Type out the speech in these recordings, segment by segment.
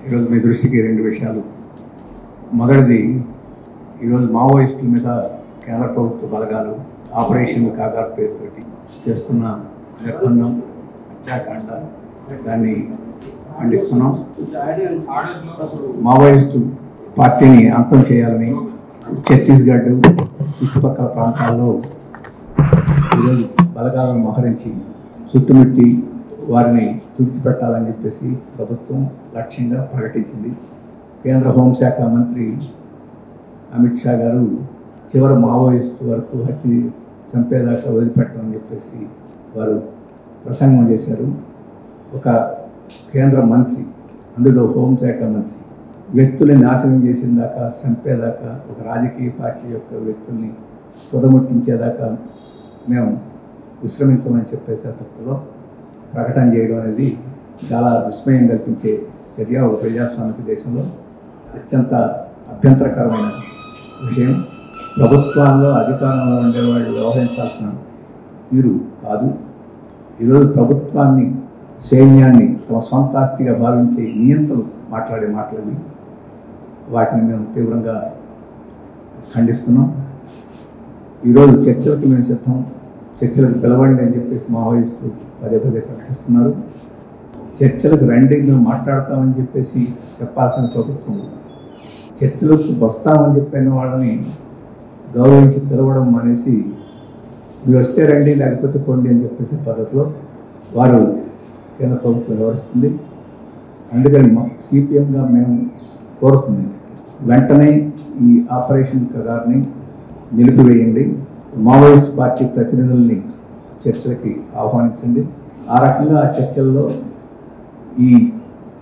ఈరోజు మీ దృష్టికి రెండు విషయాలు. మొదటిది, ఈరోజు మావోయిస్టుల మీద కేంద్ర ప్రభుత్వ బలగాలు ఆపరేషన్ కాగార్ పేరుతోటి చేస్తున్న నిర్బంధం, హత్యాకాండ, దాన్ని ఖండిస్తున్నాం. మావోయిస్టు పార్టీని అంతం చేయాలని ఛత్తీస్గఢ్ చుట్టుపక్కల ప్రాంతాల్లో ఈరోజు బలగాలను మోహరించి చుట్టుముట్టి వారిని తుడిచిపెట్టాలని చెప్పేసి ప్రభుత్వం లక్ష్యంగా ప్రకటించింది. కేంద్ర హోంశాఖ మంత్రి అమిత్ షా గారు చివరి మావోయిస్టు వరకు చంపేదాకా వదిలిపెట్టమని చెప్పేసి వారు ప్రసంగం చేశారు. ఒక కేంద్ర మంత్రి, అందులో హోంశాఖ మంత్రి, వ్యక్తుల్ని నాశనం చేసిన దాకా, చంపేదాకా, ఒక రాజకీయ పార్టీ యొక్క వ్యక్తుల్ని తుదముట్టించేదాకా మేము విశ్రమించమని చెప్పేసి అతనిలో ప్రకటన చేయడం అనేది చాలా విస్మయం కల్పించే చర్య. ఒక ప్రజాస్వామిక దేశంలో అత్యంత అభ్యంతరకరమైన విషయం. ప్రభుత్వాల్లో అధికారంలో ఉండేవాళ్ళు వ్యవహరించాల్సిన తీరు కాదు. ఈరోజు ప్రభుత్వాన్ని, సైన్యాన్ని తమ సొంత ఆస్తిగా భావించే నియంత్రణలు మాట్లాడే మాటలని వాటిని మేము తీవ్రంగా ఖండిస్తున్నాం. ఈరోజు చర్చలకు మేము సిద్ధం, చర్చలకు పిలవండి అని చెప్పేసి మావోయిస్టులు పదే పదే ప్రకటిస్తున్నారు. చర్చలకు రండి, మేము మాట్లాడతామని చెప్పేసి చెప్పాల్సిన ప్రభుత్వం చర్చలకు వస్తామని చెప్పిన వాళ్ళని గౌరవించి పిలవడం మానేసి మీరు వస్తే రండి లేకపోతే పోండి అని చెప్పేసి పద్ధతిలో వారు కేంద్ర ప్రభుత్వం వ్యవహరిస్తుంది. అందుకని సిపిఎంగా మేము కోరుతుంది, వెంటనే ఈ ఆపరేషన్ కగార్ని నిలిపివేయండి, మావోయిస్ట్ పార్టీ ప్రతినిధుల్ని చర్చలకి ఆహ్వానించండి. ఆ రకంగా ఆ చర్చల్లో ఈ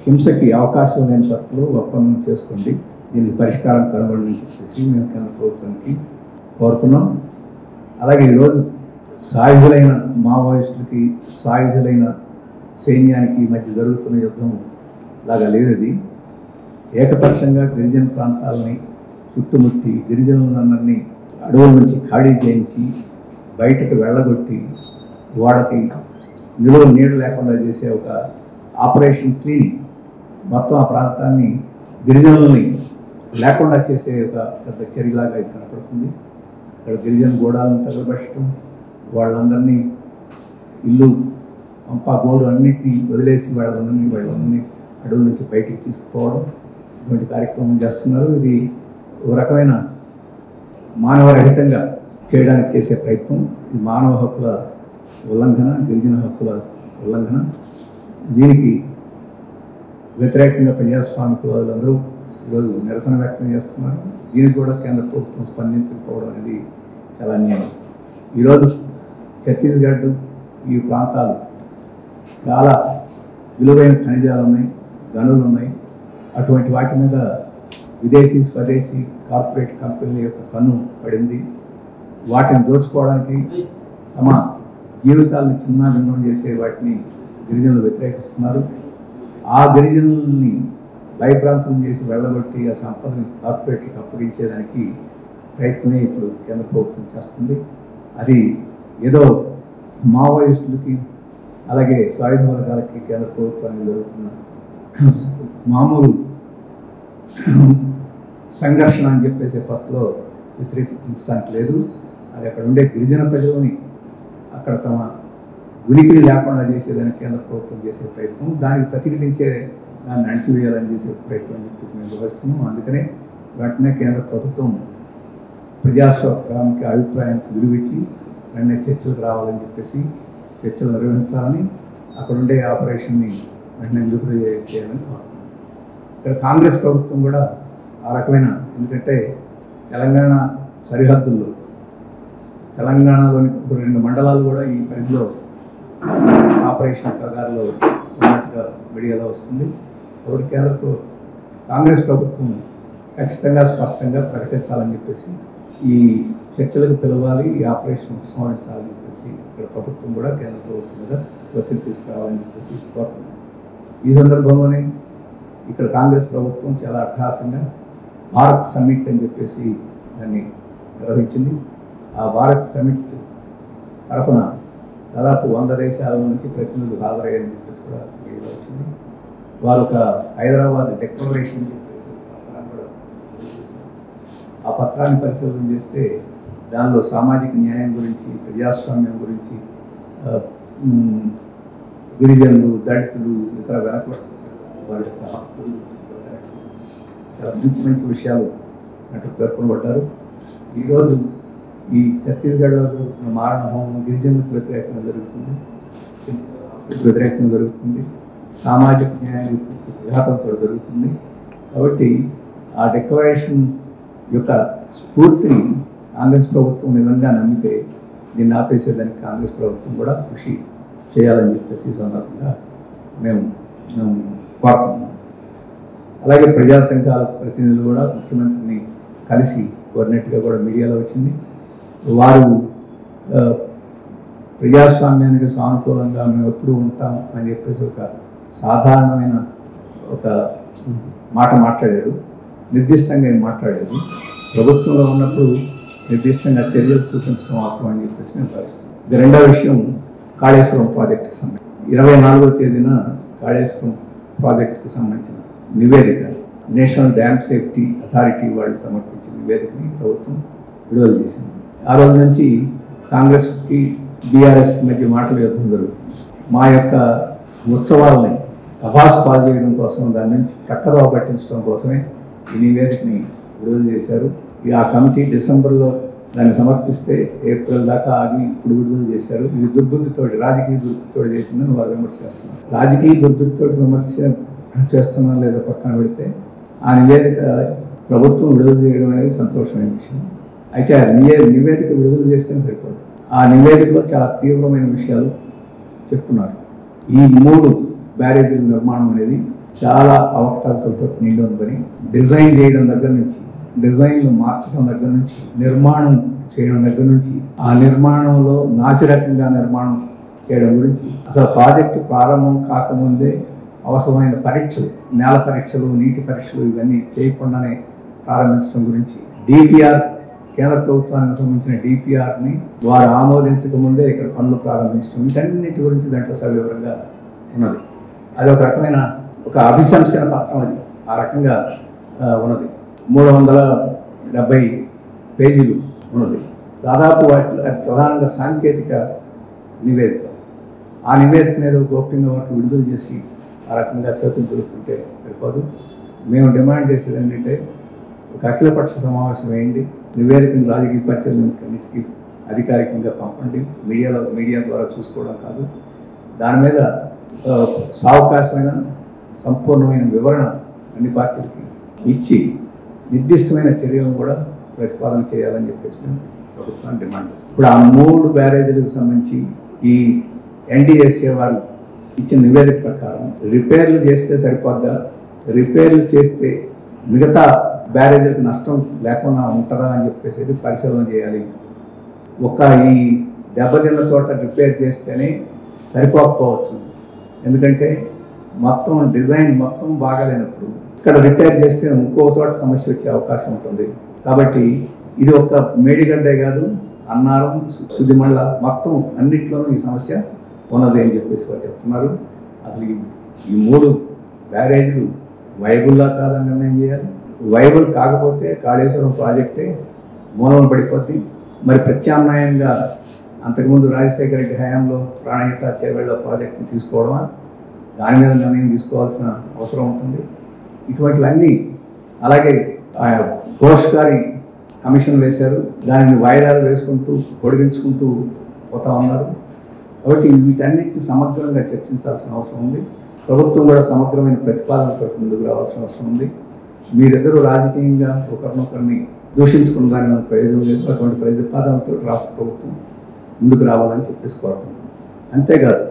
హింసకి అవకాశం లేని పద్ధతిలో ఒప్పందం చేసుకోండి, దీనికి పరిష్కారం కనుగొని చెప్పేసి మేము కేంద్ర ప్రభుత్వానికి కోరుతున్నాం. అలాగే ఈరోజు సాయుధులైన మావోయిస్టులకి, సాయుధులైన సైన్యానికి మధ్య జరుగుతున్న యుద్ధం లాగా లేదు. ఇది ఏకపక్షంగా గిరిజన ప్రాంతాలని చుట్టుముట్టి గిరిజనులందరినీ అడవుల నుంచి ఖాళీ చేయించి బయటకు వెళ్ళగొట్టి వాడకి నిలువ నీడ లేకుండా చేసే ఒక ఆపరేషన్ క్లీనింగ్, మొత్తం ఆ ప్రాంతాన్ని గిరిజనులని లేకుండా చేసే ఒక పెద్ద చర్యలాగా ఇది కనపడుతుంది. ఇక్కడ గిరిజన గోడాలను తగలబెట్టడం, వాళ్ళందరినీ ఇల్లు, పంపా గోడు అన్నింటినీ వదిలేసి వాళ్ళందరినీ అడవుల నుంచి బయటికి తీసుకుపోవడం, ఇటువంటి కార్యక్రమం చేస్తున్నారు. ఇది ఒక రకమైన మానవరహితంగా చేయడానికి చేసే ప్రయత్నం. ఇది మానవ హక్కుల ఉల్లంఘన, గిరిజన హక్కుల ఉల్లంఘన. దీనికి వ్యతిరేకంగా ప్రజాస్వామికవాదులందరూ ఈరోజు నిరసన వ్యక్తం చేస్తున్నారు. దీనికి కూడా కేంద్ర ప్రభుత్వం స్పందించకపోవడం అనేది చాలా అన్యాయం. ఈరోజు ఛత్తీస్గఢ్ ఈ ప్రాంతాలు చాలా విలువైన ఖనిజాలు ఉన్నాయి, గనులు ఉన్నాయి. అటువంటి వాటి మీద విదేశీ, స్వదేశీ కార్పొరేట్ కంపెనీల యొక్క కన్ను పడింది. వాటిని దోచుకోవడానికి, తమ జీవితాలను చిన్నాభిన్నం చేసే వాటిని గిరిజనులు వ్యతిరేకిస్తున్నారు. ఆ గిరిజనుల్ని భయప్రాంతం చేసి వెళ్ళగొట్టి ఆ సంపదని కార్పొరేట్లకు అప్పగించేదానికి ప్రయత్నమే ఇప్పుడు కేంద్ర ప్రభుత్వం చేస్తుంది. అది ఏదో మావోయిస్టులకి అలాగే సాయుధ వర్గాలకి కేంద్ర ప్రభుత్వానికి జరుగుతున్న మామూలు సంఘర్షణ అని చెప్పేసే పద్ధతిలో చిత్రీకరించడానికి లేదు. అది అక్కడ ఉండే గిరిజన ప్రజలని అక్కడ తమ ఉనికిని లేకుండా చేసేదానికి కేంద్ర ప్రభుత్వం చేసే ప్రయత్నం, దానికి ప్రతిఘటించే దాన్ని అణచివేయాలని చేసే ప్రయత్నం అని చెప్పి మేము వివరిస్తున్నాం. అందుకనే వెంటనే కేంద్ర ప్రభుత్వం ప్రజాస్వామిక అభిప్రాయానికి విలువిచ్చి వెంటనే చర్చలకు రావాలని చెప్పేసి చర్చలు నిర్వహించాలని, అక్కడ ఉండే ఆపరేషన్ని వెంటనే నిలుపుదల చేయాలని కోరుతున్నాం. ఇక్కడ కాంగ్రెస్ ప్రభుత్వం కూడా ఆ రకమైన, ఎందుకంటే తెలంగాణ సరిహద్దుల్లో, తెలంగాణలోని 2 మండలాలు కూడా ఈ పరిధిలో ఆపరేషన్ కగార్లో ఉన్నట్టుగా మీడియాలో వస్తుంది. కాబట్టి కాంగ్రెస్ ప్రభుత్వం ఖచ్చితంగా స్పష్టంగా ప్రకటించాలని చెప్పేసి, ఈ చర్చలకు పిలవాలి, ఈ ఆపరేషన్ ఉపసంహరించాలని చెప్పేసి ఇక్కడ ప్రభుత్వం కూడా కేంద్ర ప్రభుత్వం మీద ఒత్తిడి తీసుకురావాలని చెప్పేసి కోరుతున్నాం. ఈ సందర్భంలోనే ఇక్కడ కాంగ్రెస్ ప్రభుత్వం చాలా అట్టహాసంగా భారత్ సమ్మిట్ అని చెప్పేసి దాన్ని నిర్వహించింది. ఆ భారత్ సమ్మిట్ తరఫున దాదాపు 100 దేశాల నుంచి ప్రతినిధులు హాజరయ్యారని చెప్పేసి కూడా వచ్చింది. వారు ఒక హైదరాబాద్ డిక్లరేషన్ ఆ పత్రాన్ని పరిశీలన చేస్తే దానిలో సామాజిక న్యాయం గురించి, ప్రజాస్వామ్యం గురించి, గిరిజనులు, దళితులు, ఇతర వెనకబడిన వారి యొక్క హక్కులు, చాలా మంచి మంచి విషయాలు అటు పేర్కొనబడ్డారు. ఈరోజు ఈ ఛత్తీస్గఢ్లో జరుగుతున్న మారణ హోమం గిరిజనులకు వ్యతిరేకంగా జరుగుతుంది, సామాజిక న్యాయం విఘాతంతో జరుగుతుంది. కాబట్టి ఆ డిక్లరేషన్ యొక్క స్ఫూర్తిని కాంగ్రెస్ ప్రభుత్వం నిజంగా నమ్మితే దీన్ని ఆపేసేదానికి కాంగ్రెస్ ప్రభుత్వం కూడా కృషి చేయాలని చెప్పేసి ఈ సందర్భంగా మేము కోరుతున్నాం. అలాగే ప్రజా సంఘాల ప్రతినిధులు కూడా ముఖ్యమంత్రిని కలిసి కోరినట్టుగా కూడా మీడియాలో వచ్చింది. వారు ప్రజాస్వామ్యానికి సానుకూలంగా మేము ఎప్పుడు ఉంటాం అని చెప్పేసి ఒక సాధారణమైన ఒక మాట మాట్లాడారు. నిర్దిష్టంగా ఏం మాట్లాడేది, ప్రభుత్వంలో ఉన్నప్పుడు నిర్దిష్టంగా చర్యలు చూపించడం అవసరం అని చెప్పేసి మేము భావిస్తున్నాం. ఇది రెండవ విషయం, కాళేశ్వరం ప్రాజెక్టుకి సంబంధించి 24వ తేదీన కాళేశ్వరం ప్రాజెక్టుకి సంబంధించిన నివేదిక నేషనల్ డ్యామ్ సేఫ్టీ అథారిటీ వాళ్ళు సమర్పించిన నివేదికని ప్రభుత్వం విడుదల చేసింది. ఆ రోజు నుంచి కాంగ్రెస్కి బీఆర్ఎస్కి మధ్య మాటల యుద్ధం జరుగుతుంది. మా యొక్క ఉత్సవాలని అభాస్ పాలు చేయడం కోసం, దాని నుంచి కట్టదోవ పట్టించడం కోసమే ఈ నివేదికని విడుదల చేశారు. ఆ కమిటీ డిసెంబర్లో దాన్ని సమర్పిస్తే ఏప్రిల్ దాకా ఆగి ఇప్పుడు విడుదల చేశారు. ఇది దుర్బుద్ధితోటి, రాజకీయ దుర్బుద్ధితోటి చేసిందని వారు విమర్శ చేస్తున్నారు. రాజకీయ దుర్బుద్ధితోటి విమర్శ చేస్తున్నారు లేదా పక్కన పెడితే, ఆ నివేదిక ప్రభుత్వం విడుదల చేయడం అనేది సంతోషమైన విషయం. అయితే ఆ నివేదిక విడుదల చేస్తేనే సరిపోదు. ఆ నివేదికలో చాలా తీవ్రమైన విషయాలు చెప్తున్నారు. ఈ 3 బ్యారేజీల నిర్మాణం అనేది చాలా అవకతవకలతో నిండి ఉందని, డిజైన్ చేయడం దగ్గర నుంచి, డిజైన్లు మార్చడం దగ్గర నుంచి, నిర్మాణం చేయడం దగ్గర నుంచి, ఆ నిర్మాణంలో నాసిరకంగా నిర్మాణం చేయడం గురించి, అసలు ప్రాజెక్టు ప్రారంభం కాకముందే అవసరమైన పరీక్షలు, నేల పరీక్షలు, నీటి పరీక్షలు ఇవన్నీ చేయకుండానే ప్రారంభించడం గురించి, డిపిఆర్ కేంద్ర ప్రభుత్వానికి సంబంధించిన డిపిఆర్ని వారు ఆమోదించక ముందే ఇక్కడ పనులు ప్రారంభించడం, వీటన్నిటి గురించి దాంట్లో సవివరంగా ఉన్నది. అది ఒక రకమైన ఒక అభిశంసన పత్రం, అది ఆ రకంగా ఉన్నది. 370 పేజీలు ఉన్నది. దాదాపు వాటిలో ప్రధానంగా సాంకేతిక నివేదిక. ఆ నివేదికను ఏదో గోప్యంగా వాటిని విడుదల చేసి ఆ రకంగా చేతులు దొరుకుతుంటే సరిపోదు. మేము డిమాండ్ చేసేది ఏంటంటే, ఒక అఖిలపక్ష సమావేశం వేయండి, నివేదికను రాజకీయ పార్టీలన్నిటికీ అధికారికంగా పంపండి, మీడియా ద్వారా చూసుకోవడం కాదు. దాని మీద సావకాశమైన సంపూర్ణమైన వివరణ అన్ని పార్టీలకి ఇచ్చి నిర్దిష్టమైన చర్యలను కూడా ప్రతిపాదన చేయాలని చెప్పేసి మేము ప్రభుత్వాన్ని డిమాండ్ చేస్తాం. ఇప్పుడు ఆ 3 బ్యారేజీలకు సంబంధించి ఈ ఎన్డీఎస్ఏ వారు ఇచ్చిన నివేదిక ప్రకారం రిపేర్లు చేస్తే సరిపోద్దా, రిపేర్లు చేస్తే మిగతా బ్యారేజీలకు నష్టం లేకుండా ఉంటుందా అని చెప్పేసి పరిశీలన చేయాలి. ఈ దెబ్బతిన్న చోట రిపేర్ చేస్తేనే సరిపోకపోవచ్చు. ఎందుకంటే మొత్తం డిజైన్ మొత్తం బాగాలేనప్పుడు ఇక్కడ రిపేర్ చేస్తే ఇంకో చోట సమస్య వచ్చే అవకాశం ఉంటుంది. కాబట్టి ఇది ఒక మేడిగడ్డే కాదు, అన్నారం, సుదిమళ్ళ మొత్తం అన్నిట్లోనూ ఈ సమస్య ఉన్నది అని చెప్పేసి వారు చెప్తున్నారు. అసలు ఈ 3 బ్యారేజీలు వైబుల్లా కాదని నిర్ణయం చేయాలి. వైబుల్ కాకపోతే కాళేశ్వరం ప్రాజెక్టే మూలం పడిపోద్ది. మరి ప్రత్యామ్నాయంగా అంతకుముందు రాజశేఖర రెడ్డి హయాంలో ప్రాణహిత చేవేళ్ల ప్రాజెక్టుని తీసుకోవడమా, దాని మీద నిర్ణయం తీసుకోవాల్సిన అవసరం ఉంటుంది. ఇటువంటివన్నీ, అలాగే ఘోష్ గారి కమిషన్ వేశారు, దానిని వాయిదాలు వేసుకుంటూ పొడిగించుకుంటూ పోతా ఉన్నారు. కాబట్టి వీటన్నిటిని సమగ్రంగా చర్చించాల్సిన అవసరం ఉంది. ప్రభుత్వం కూడా సమగ్రమైన ప్రతిపాదనతో ముందుకు రావాల్సిన అవసరం ఉంది. మీరిద్దరూ రాజకీయంగా ఒకరినొకరిని దూషించుకున్న దాని మనకు ప్రయోజనం లేదు. అటువంటి ప్రతిపాదనతో రాష్ట్ర ప్రభుత్వం ముందుకు రావాలని చెప్పేసి కోరుతున్నాం. అంతేకాదు,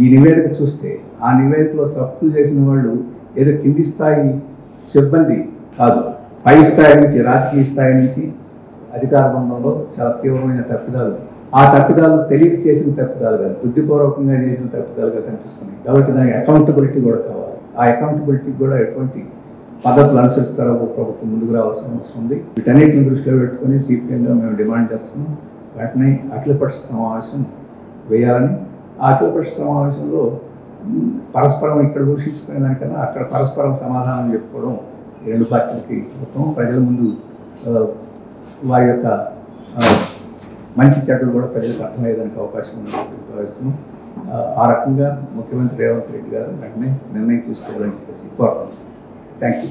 ఈ నివేదిక చూస్తే ఆ నివేదికలో తప్పులు చేసిన వాళ్ళు ఏదో కింది స్థాయి సిబ్బంది కాదు, పై స్థాయి నుంచి, రాజకీయ స్థాయి నుంచి అధికార బంధంలో చాలా తీవ్రమైన తప్పిదాలు, ఆ తప్పిదాలు తెలియక చేసిన తప్పిదాలు కాదు, బుద్ధిపూర్వకంగా చేసిన తప్పిదాలుగా కనిపిస్తున్నాయి. కాబట్టి దానికి అకౌంటబిలిటీ కూడా కావాలి. ఆ అకౌంటబిలిటీకి కూడా ఎటువంటి పద్ధతులు అనుసరిస్తారో ప్రభుత్వం ముందుకు రావాల్సిన అవసరం ఉంది. వీటన్నిటిని దృష్టిలో పెట్టుకుని సిపిఎంగా మేము డిమాండ్ చేస్తున్నాం. వాటిని అఖిలపక్ష సమావేశం వేయాలని, ఆ అఖిలపక్ష సమావేశంలో పరస్పరం ఇక్కడ దూషించుకునే దానికన్నా అక్కడ పరస్పరం సమాధానం చెప్పుకోవడం ఈ రెండు పార్టీలకి మొత్తం ప్రజల ముందు వారి యొక్క మంచి చెడ్డలు కూడా ప్రజలకు అర్థమయ్యేదానికి అవకాశం ఉందని భావిస్తున్నాం. ఆ రకంగా ముఖ్యమంత్రి రేవంత్ రెడ్డి గారు వెంటనే నిర్ణయం తీసుకోవాలని చెప్పేసి కోరుతున్నాం. Thank you.